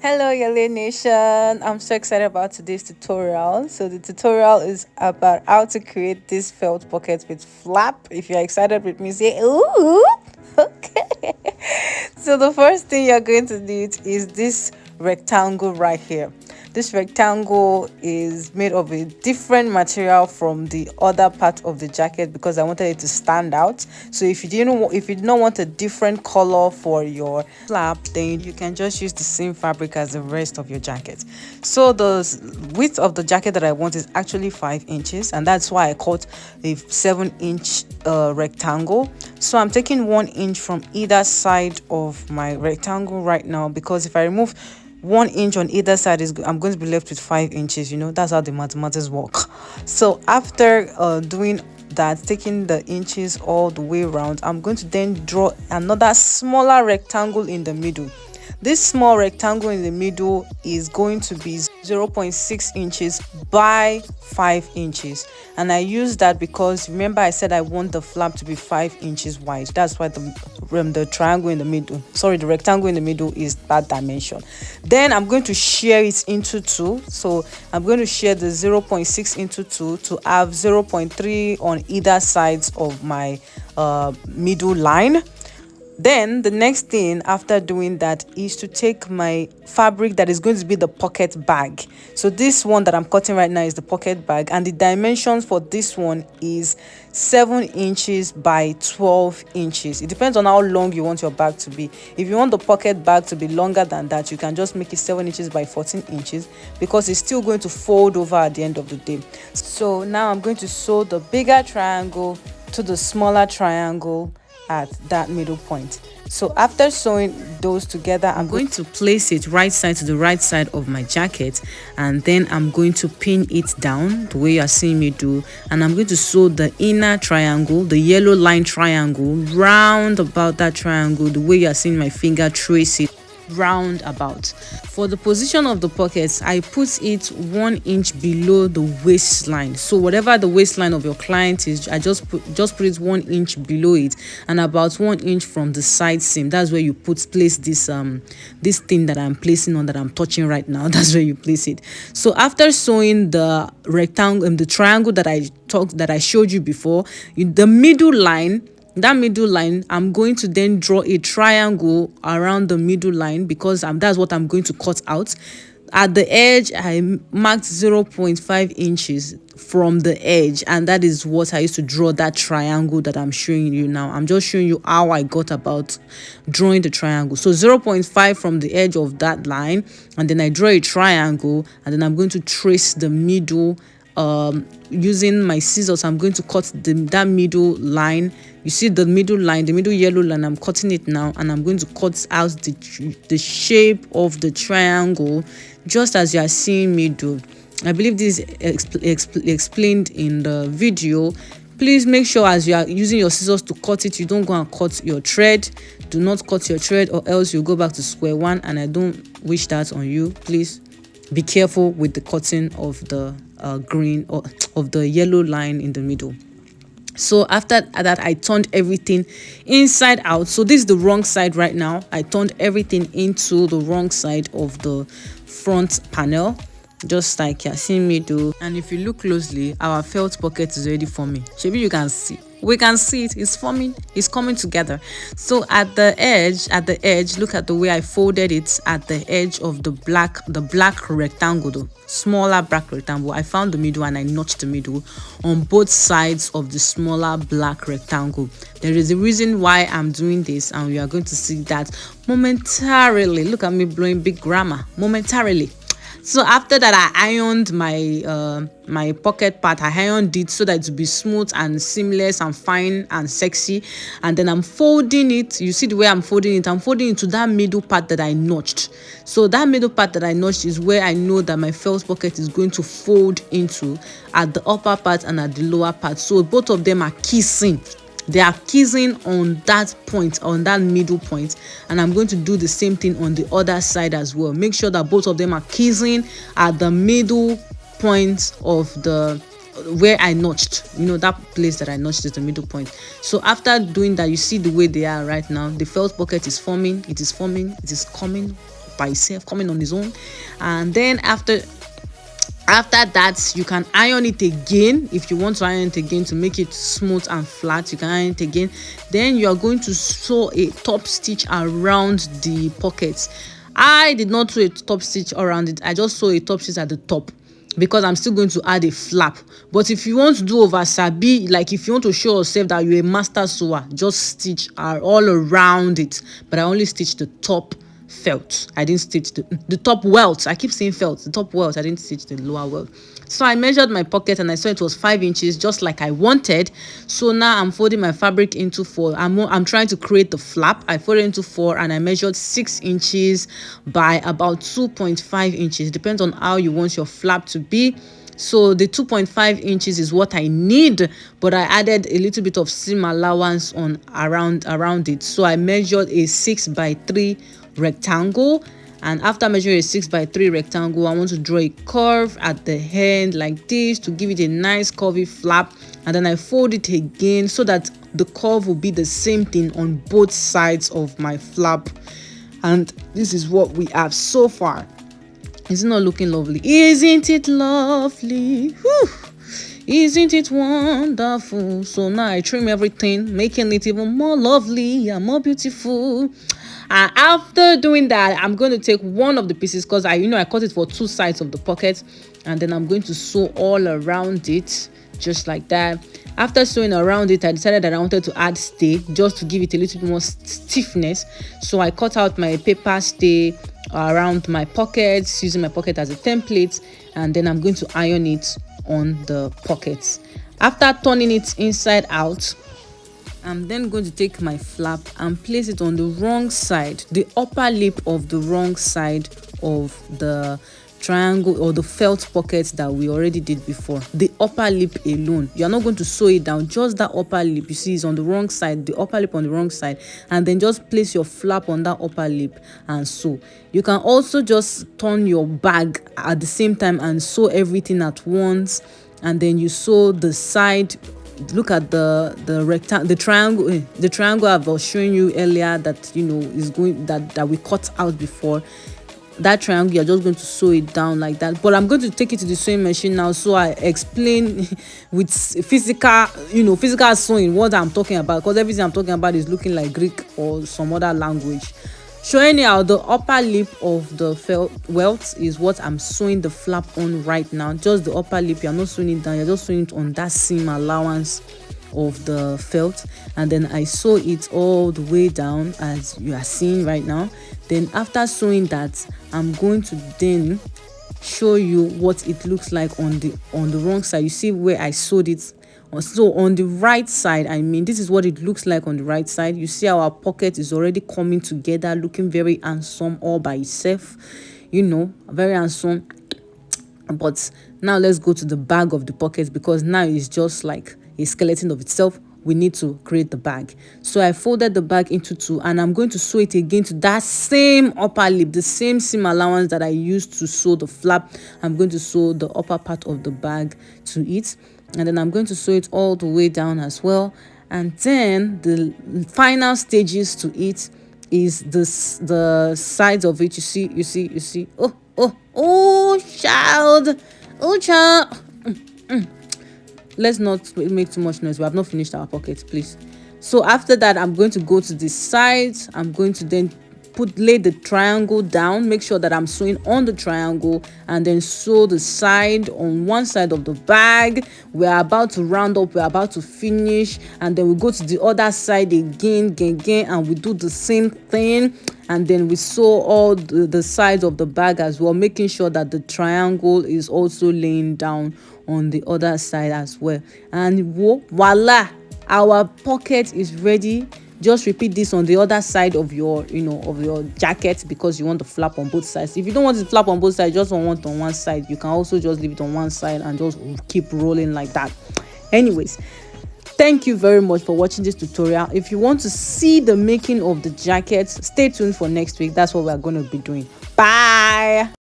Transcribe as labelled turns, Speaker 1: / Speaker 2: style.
Speaker 1: Hello, Yele Nation. I'm so excited about today's tutorial. So the tutorial is about how to create this felt pocket with flap. If you're excited with me, say ooh. Okay. So the first thing you're going to need is this rectangle right here. This rectangle is made of a different material from the other part of the jacket because I wanted it to stand out. So if you did not want a different color for your flap, then you can just use the same fabric as the rest of your jacket. So the width of the jacket that I want is actually 5 inches, and that's why I cut a 7-inch rectangle. So I'm taking 1 inch from either side of my rectangle right now, because if I remove 1 inch on either side, I'm going to be left with 5 inches. That's how the mathematics work. So after doing that, taking the inches all the way around, I'm going to then draw another smaller rectangle in the middle. This small rectangle in the middle is going to be 0.6 inches by 5 inches, and I use that because remember I said I want the flap to be 5 inches wide. That's why the triangle in the middle, sorry, the rectangle in the middle is that dimension. Then I'm going to share it into two. So I'm going to share the 0.6 into two to have 0.3 on either sides of my middle line. Then the next thing after doing that is to take my fabric that is going to be the pocket bag. So this one that I'm cutting right now is the pocket bag, and the dimensions for this one is 7 inches by 12 inches. It depends on how long you want your bag to be. If you want the pocket bag to be longer than that, you can just make it 7 inches by 14 inches because it's still going to fold over at the end of the day. So now I'm going to sew the bigger triangle to the smaller triangle at that middle point. So after sewing those together, I'm going to place it right side to the right side of my jacket, and then I'm going to pin it down the way you are seeing me do, and I'm going to sew the inner triangle, the yellow line triangle, round about that triangle the way you are seeing my finger trace it round about. For the position of the pockets, I put it 1 inch below the waistline. So whatever the waistline of your client is, I just put it 1 inch below it, and about 1 inch from the side seam. That's where you place this this thing that I'm placing on, that I'm touching right now. That's where you place it. So after sewing the rectangle and the triangle that I showed you before, the middle line, that middle line, I'm going to then draw a triangle around the middle line because that's what I'm going to cut out. At the edge, I marked 0.5 inches from the edge, and that is what I used to draw that triangle that I'm showing you now. I'm just showing you how I got about drawing the triangle. So 0.5 from the edge of that line, and then I draw a triangle, and then I'm going to trace the middle. Using my scissors, I'm going to cut that middle line. You see the middle line, the middle yellow line, I'm cutting it now, and I'm going to cut out the shape of the triangle just as you are seeing me do. I believe this is explained in the video. Please make sure as you are using your scissors to cut it, you don't go and cut your thread. Do not cut your thread, or else you'll go back to square one, and I don't wish that on you. Please be careful with the cutting of the green or of the yellow line in the middle. So after that, I turned everything inside out. So this is the wrong side right now. I turned everything into the wrong side of the front panel, just like you're seeing me do. And if you look closely, our felt pocket is already forming. Maybe you can see. We can see it's forming, it's coming together. So at the edge, look at the way I folded it at the edge of the black rectangle, the smaller black rectangle. I found the middle and I notched the middle on both sides of the smaller black rectangle. There is a reason why I'm doing this, and we are going to see that momentarily. Look at me blowing big grammar, momentarily. So after that, I ironed my pocket part. I ironed it so that it would be smooth and seamless and fine and sexy. And then I'm folding it. You see the way I'm folding it? I'm folding it to that middle part that I notched. So that middle part that I notched is where I know that my felt pocket is going to fold into, at the upper part and at the lower part. So both of them are kissing. They are kissing on that point, on that middle point, and I'm going to do the same thing on the other side as well. Make sure that both of them are kissing at the middle point of the where I notched, that place that I notched is the middle point. So after doing that, you see the way they are right now. The felt pocket is forming, it is coming by itself, coming on its own. And then after that, you can iron it again. If you want to iron it again to make it smooth and flat, you can iron it again. Then you are going to sew a top stitch around the pockets. I did not sew a top stitch around it. I just sew a top stitch at the top because I'm still going to add a flap. But if you want to do over sabi, like if you want to show yourself that you're a master sewer, just stitch all around it. But I only stitched the top felt. I didn't stitch the top welt. I keep saying felt. The top welt. I didn't stitch the lower welt. So I measured my pocket and I saw it was 5 inches, just like I wanted. So now I'm folding my fabric into 4. I'm trying to create the flap. I folded into 4 and I measured 6 inches by about 2.5 inches. Depends on how you want your flap to be. So the 2.5 inches is what I need, but I added a little bit of seam allowance on around it. So I measured a 6 by 3 rectangle, and after measuring a 6 by 3 rectangle, I want to draw a curve at the end like this to give it a nice curvy flap, and then I fold it again so that the curve will be the same thing on both sides of my flap. And this is what we have so far. Is it not looking lovely? Isn't it lovely? Whew. Isn't it wonderful? So now I trim everything, making it even more lovely and more beautiful. And after doing that, I'm going to take one of the pieces because I cut it for 2 sides of the pocket, and then I'm going to sew all around it just like that. After sewing around it, I decided that I wanted to add stay just to give it a little bit more stiffness. So I cut out my paper stay around my pockets, using my pocket as a template, and then I'm going to iron it on the pockets. After turning it inside out, I'm then going to take my flap and place it on the wrong side, the upper lip of the wrong side of the triangle or the felt pocket that we already did before. The upper lip alone. You are not going to sew it down, just that upper lip. You see, it's on the wrong side, the upper lip on the wrong side, and then just place your flap on that upper lip and sew. You can also just turn your bag at the same time and sew everything at once, and then you sew the side. Look at the triangle I was showing you earlier that is going that we cut out before. That triangle, you're just going to sew it down like that. But I'm going to take it to the sewing machine now, so I explain with physical sewing what I'm talking about, because everything I'm talking about is looking like Greek or some other language. So anyhow, the upper lip of the welt is what I'm sewing the flap on right now. Just the upper lip. You're not sewing it down, you're just sewing it on that seam allowance of the felt, and then I sew it all the way down as you are seeing right now. Then after sewing that, I'm going to then show you what it looks like on the wrong side. You see where I sewed it. So on the right side, this is what it looks like on the right side. You see our pocket is already coming together, looking very handsome all by itself, very handsome. But now let's go to the bag of the pocket, because now it's just like a skeleton of itself. We need to create the bag. So I folded the bag into 2, and I'm going to sew it again to that same upper lip, the same seam allowance that I used to sew the flap. I'm going to sew the upper part of the bag to it, and then I'm going to sew it all the way down as well. And then the final stages to it is the sides of it. You see. Oh child. Let's not make too much noise. We have not finished our pocket, please. So after that, I'm going to go to the sides. I'm going to then lay the triangle down, make sure that I'm sewing on the triangle, and then sew the side on one side of the bag. We're about to round up, we're about to finish, and then we go to the other side again, and we do the same thing. And then we sew all the sides of the bag as well, making sure that the triangle is also laying down on the other side as well. And voila, our pocket is ready. Just repeat this on the other side of your jacket, because you want the flap on both sides. If you don't want the flap on both sides, just want it on one side, you can also just leave it on one side and just keep rolling like that. Anyways, thank you very much for watching this tutorial. If you want to see the making of the jacket, stay tuned for next week. That's what we're going to be doing. Bye.